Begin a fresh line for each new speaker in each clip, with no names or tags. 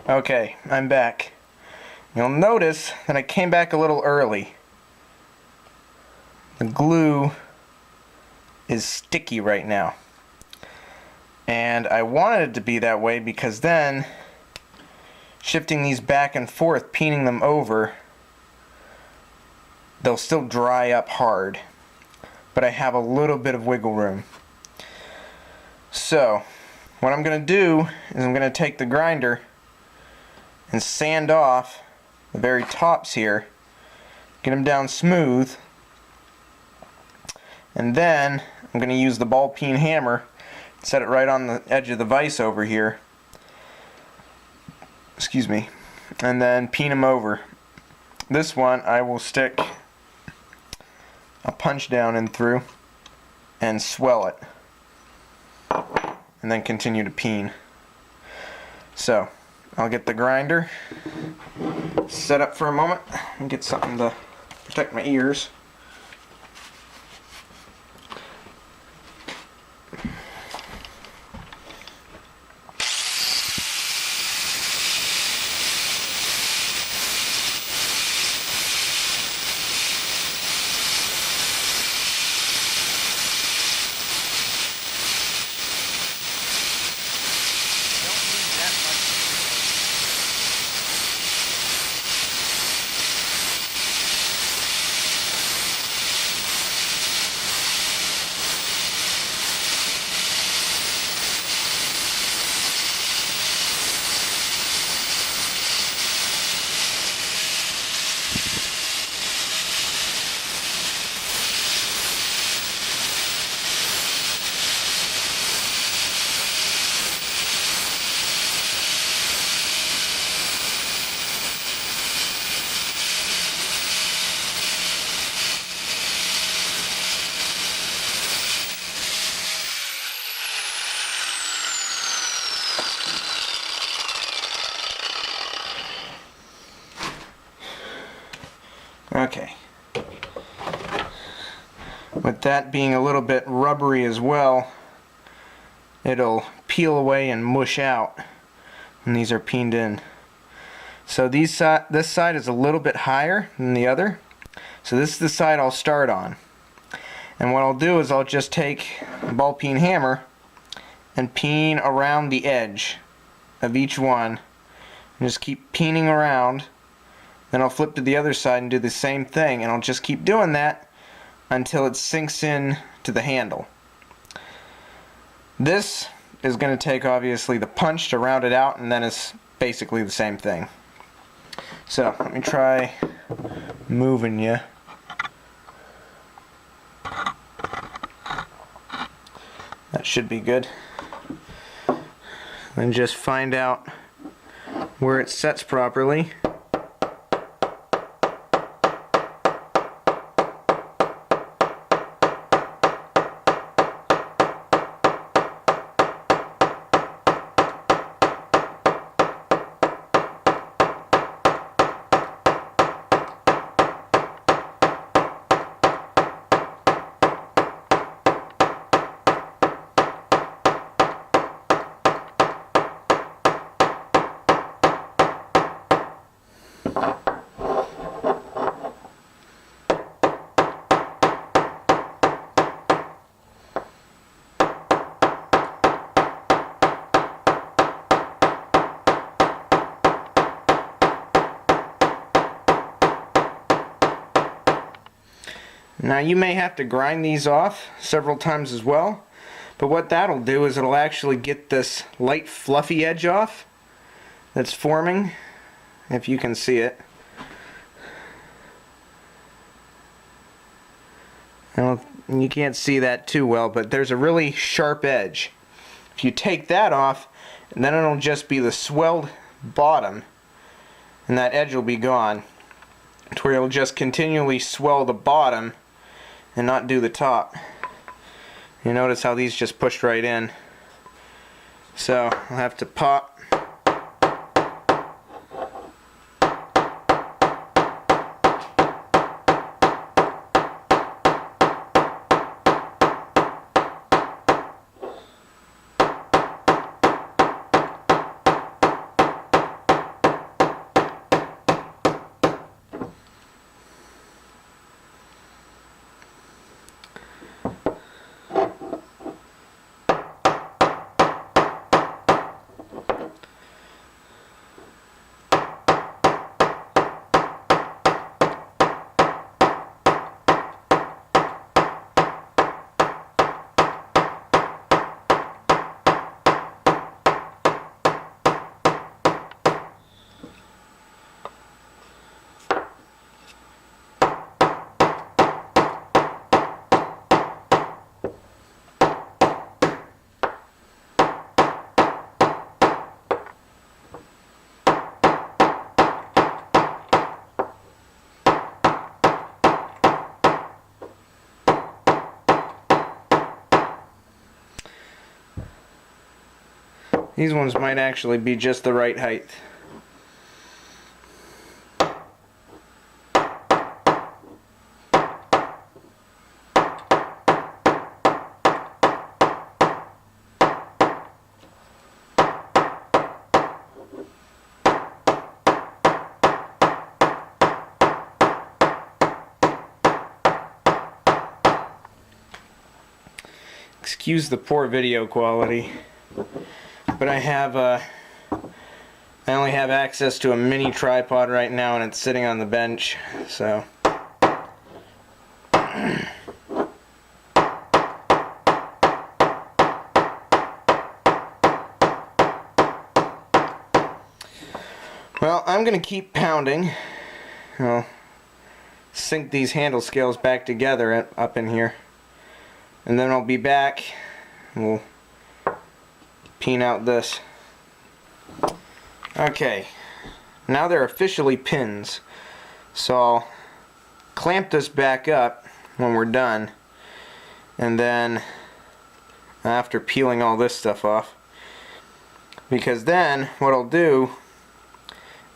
Okay, I'm back. You'll notice that I came back a little early. The glue is sticky right now. And I wanted it to be that way because then, shifting these back and forth, peening them over, they'll still dry up hard. But I have a little bit of wiggle room. So, what I'm going to do is I'm going to take the grinder and sand off the very tops here, get them down smooth, and then I'm going to use the ball peen hammer, set it right on the edge of the vise over here, excuse me, and then peen them over. This one I will stick a punch down in through and swell it, and then continue to peen. So I'll get the grinder set up for a moment and get something to protect my ears. Okay. With that being a little bit rubbery as well, it'll peel away and mush out when these are peened in. So this side is a little bit higher than the other, so this is the side I'll start on. And what I'll do is I'll just take a ball peen hammer and peen around the edge of each one, and just keep peening around. Then I'll flip to the other side and do the same thing, and I'll just keep doing that until it sinks in to the handle. This is going to take obviously the punch to round it out, and then it's basically the same thing. So let me try moving you. That should be good. Then just find out where it sets properly. Now you may have to grind these off several times as well, but what that'll do is it'll actually get this light fluffy edge off that's forming, if you can see it. Well, you can't see that too well, but there's a really sharp edge. If you take that off, and then it'll just be the swelled bottom, and that edge will be gone, to where it'll just continually swell the bottom and not do the top. You notice how these just pushed right in. So I'll have to pop. These ones might actually be just the right height. Excuse the poor video quality, but I only have access to a mini tripod right now, and it's sitting on the bench, so well, I'm gonna keep pounding. I'll sink these handle scales back together up in here. And then I'll be back and we'll peen out this. Okay, now they're officially pins. So I'll clamp this back up when we're done. And then after peeling all this stuff off. Because then what I'll do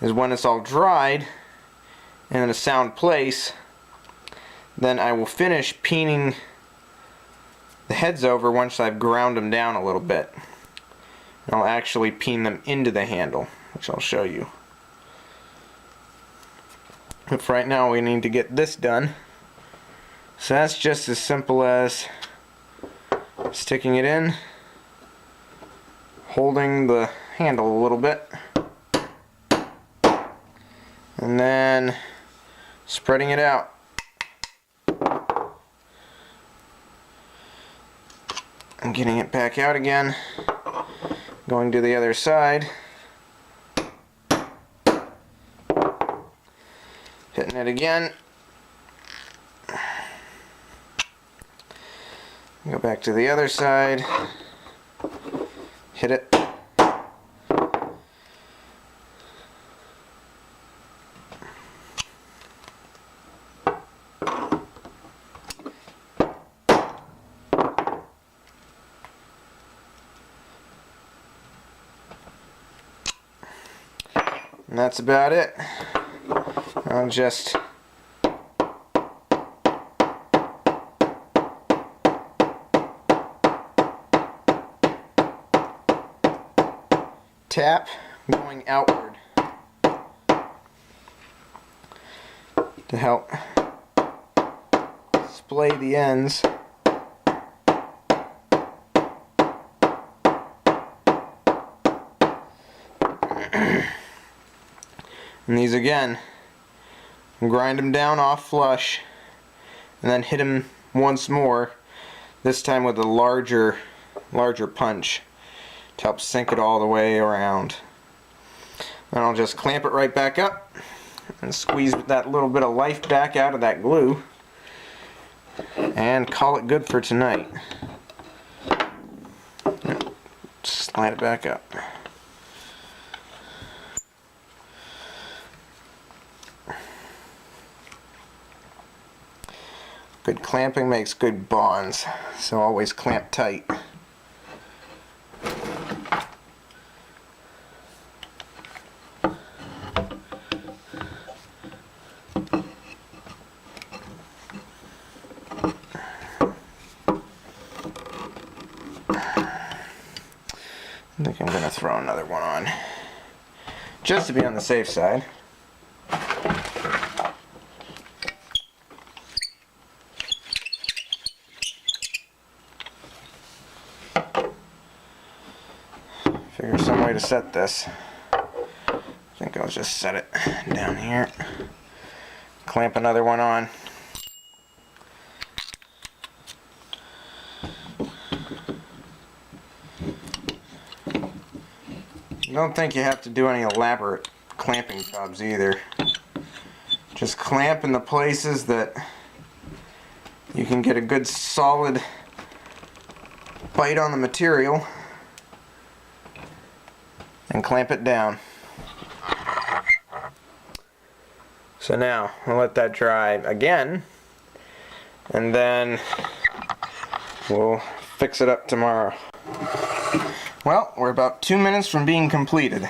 is when it's all dried and in a sound place, then I will finish peening the heads over once I've ground them down a little bit. And I'll actually peen them into the handle, which I'll show you. But for right now we need to get this done. So that's just as simple as sticking it in, holding the handle a little bit, and then spreading it out. And getting it back out again, going to the other side, hitting it again, go back to the other side, hit it, and that's about it. I'll just tap going outward to help splay the ends. And these again, grind them down off flush, and then hit them once more, this time with a larger punch to help sink it all the way around. Then I'll just clamp it right back up and squeeze that little bit of life back out of that glue and call it good for tonight. Slide it back up. Good clamping makes good bonds, so always clamp tight. I think I'm going to throw another one on, just to be on the safe side. Figure some way to set this. I think I'll just set it down here. Clamp another one on. I don't think you have to do any elaborate clamping jobs either. Just clamp in the places that you can get a good solid bite on the material and clamp it down. So now I'll let that dry again, and then we'll fix it up tomorrow. Well, we're about 2 minutes from being completed.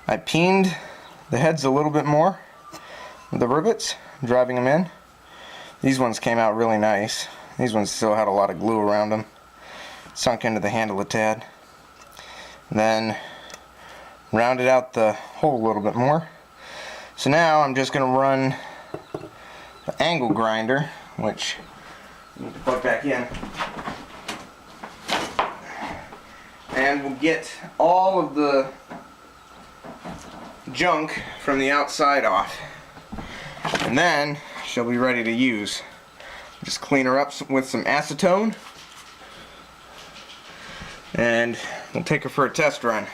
I peened the heads a little bit more with the rivets, driving them in. These ones came out really nice. These ones still had a lot of glue around them. Sunk into the handle a tad. Then rounded out the hole a little bit more. So now I'm just going to run the angle grinder, which I need to plug back in. And we'll get all of the junk from the outside off. And then she'll be ready to use. Just clean her up with some acetone. And we'll take her for a test run.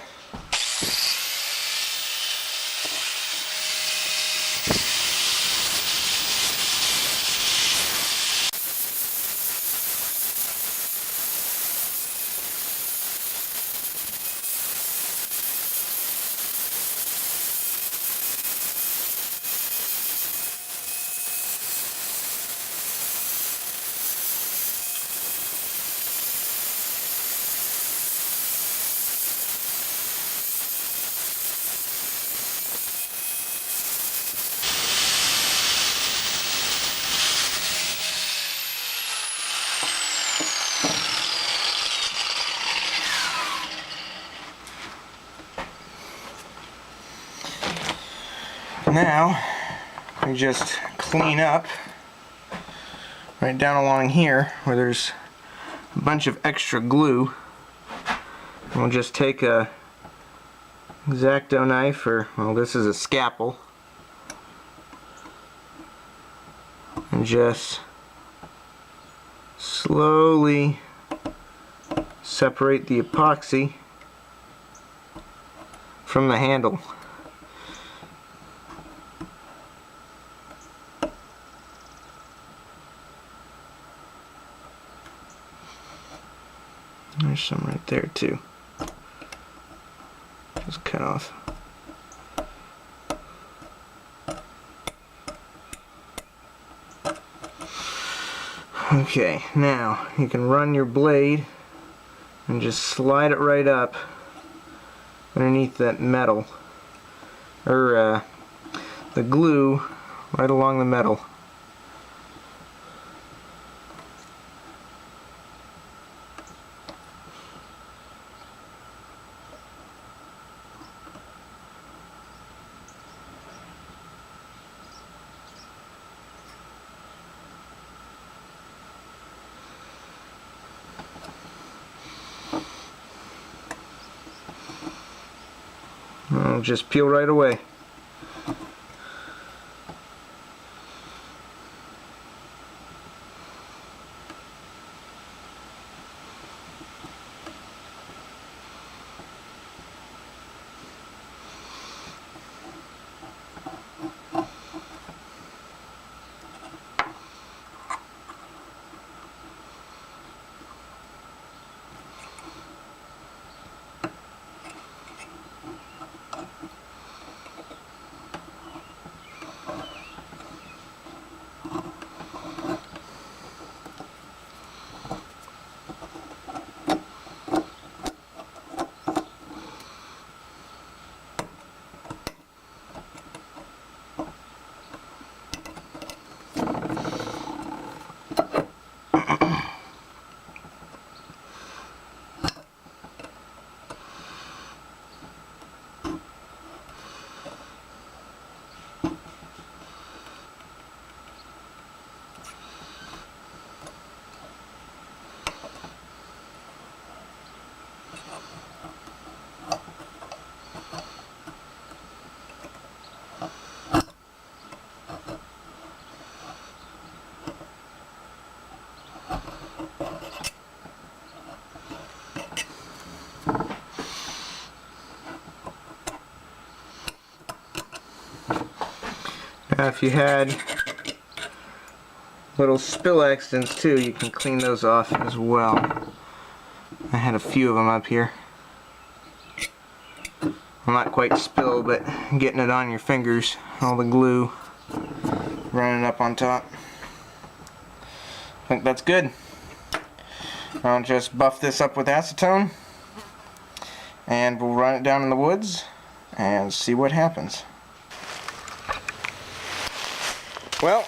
Now, we just clean up right down along here where there's a bunch of extra glue. And we'll just take a X-Acto knife, or, well, this is a scalpel, and just slowly separate the epoxy from the handle. There's some right there too. Just cut off. Okay, now you can run your blade and just slide it right up underneath that metal, or the glue right along the metal. It'll just peel right away. Now if you had little spill accidents too, you can clean those off as well. I had a few of them up here. Well, not quite spill, but getting it on your fingers, all the glue running up on top. I think that's good. I'll just buff this up with acetone. and we'll run it down in the woods and see what happens. Well,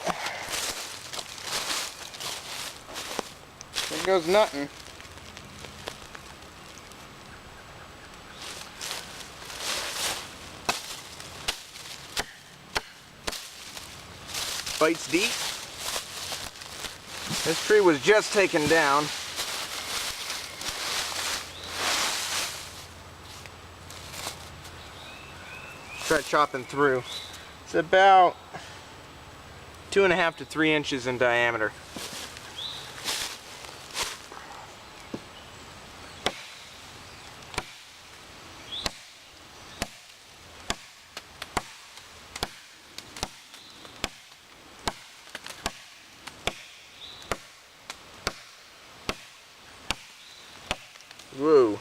there goes nothing. Bites deep. This tree was just taken down. Try chopping through. It's about 2.5 to 3 inches in diameter. Whoa.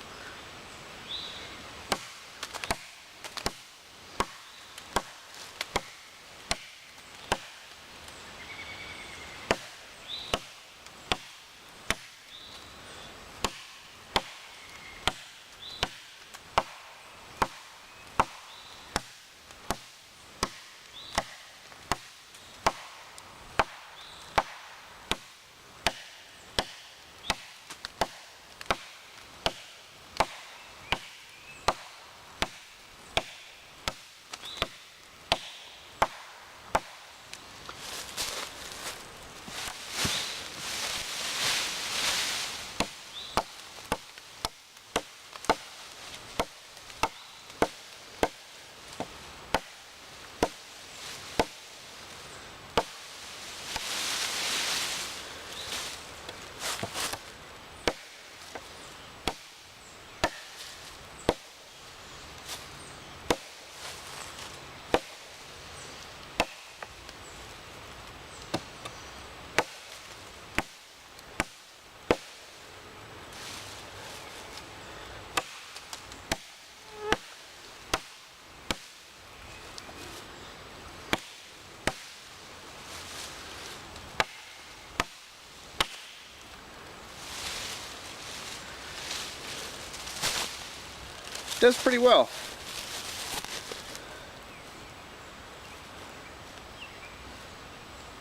Does pretty well.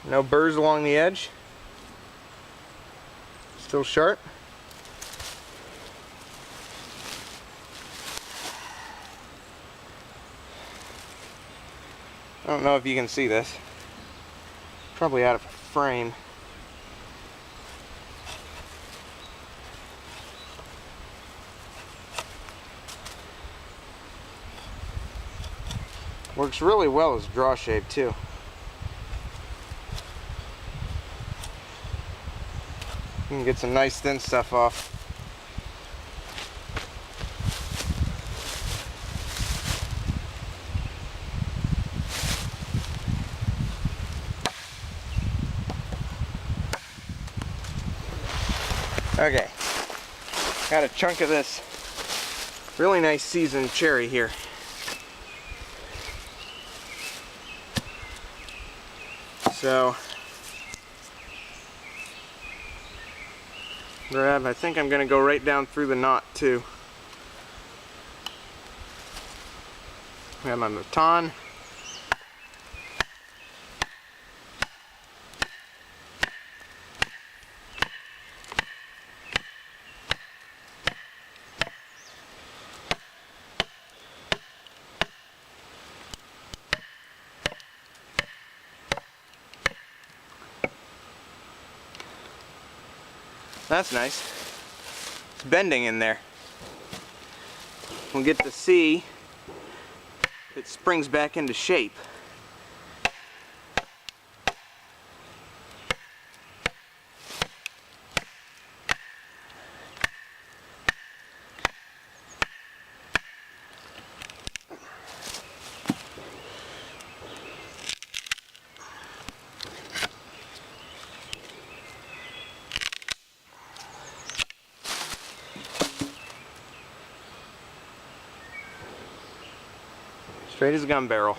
No burrs along the edge. Still sharp. I don't know if you can see this. Probably out of frame. Works really well as draw shape too. You can get some nice thin stuff off. Okay, got a chunk of this really nice seasoned cherry here. So, I think I'm going to go right down through the knot too. I have my baton. That's nice. It's bending in there. We'll get to see if it springs back into shape. Straight as a gun barrel.